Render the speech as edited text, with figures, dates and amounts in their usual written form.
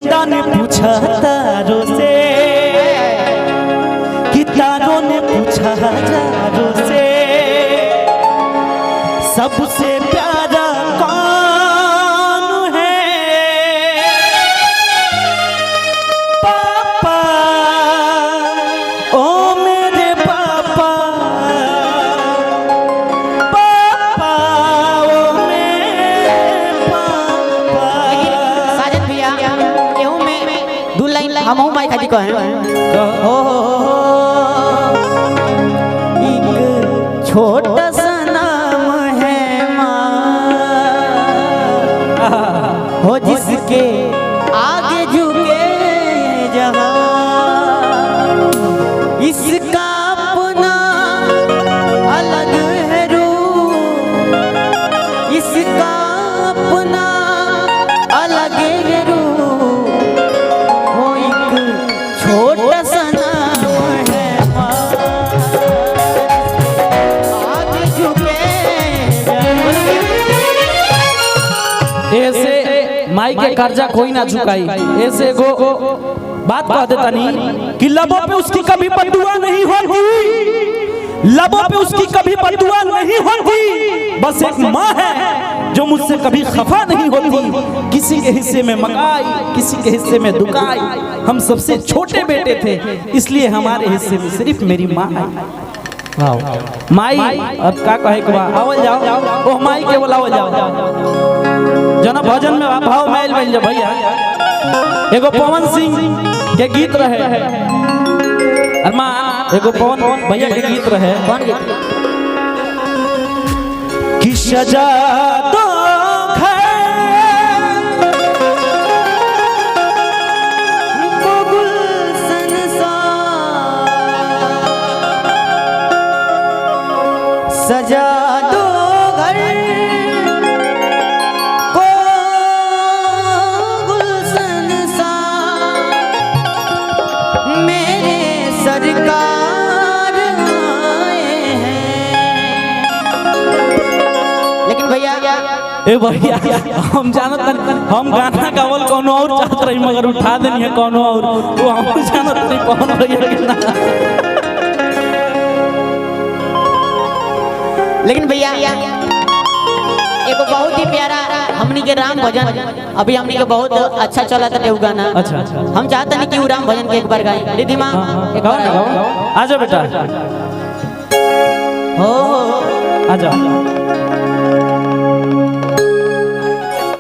चंदा ने पूछा तारों से कि तारों ने पूछा हजारों से सबसे प्यारा कौन है पापा ओ मेरे पापा पापा ओ मेरे पापा। साजन भैया एहू में दू लाइन हमहू माई खाजी कहे हो एक छोटा सा नाम है माँ हो जिसके आगे झुके जहां इसका अपना अलग है रूप इसका अपना अलग है रूप वो एक छोटा सा नाम है माँ आगे झुके ऐसे माई के कर्जा कोई ना चुकाई। ऐसे गो बात कह देता नहीं कि लबों पे उसकी कभी बददुआ नहीं होती, लबों पे उसकी कभी बददुआ नहीं होती। बस एक माँ है जो मुझसे कभी खफा नहीं होती। किसी के हिस्से में मकाई, किसी के हिस्से में दुकाई। हम सबसे छोटे बेटे थे, इसलिए हमारे हिस्से में सिर्फ मेरी माँ आई। माई अब का कहे के बा आवल जाओ ओ माई के बोलावल जाओ जना भजन में भाव मैल बन जा भैया। एगो पवन सिंह के गीत रहे अरमान, एगो पवन भैया के गीत रहे कौन गीत कि सजा दो सजा दो घर को गुलशन सा मेरे सरकार आए हैं। लेकिन भैया ए भैया हम जानत हम गाना गावल कोनो और चाहत रही मगर उठा देनी है कोनो और वो हम जानत नहीं कौन भैया के ना। लेकिन भैया एगो बहुत ही प्यारा हमनी के राम भजन अभी हमनी के बहुत अच्छा चला था गाना। अच्छा अच्छा हम चाहते नहीं कि वो राम भजन के एक बार गाएं। रिद्धि माँ एक बार गाओ। आजा बेटा हो आजा।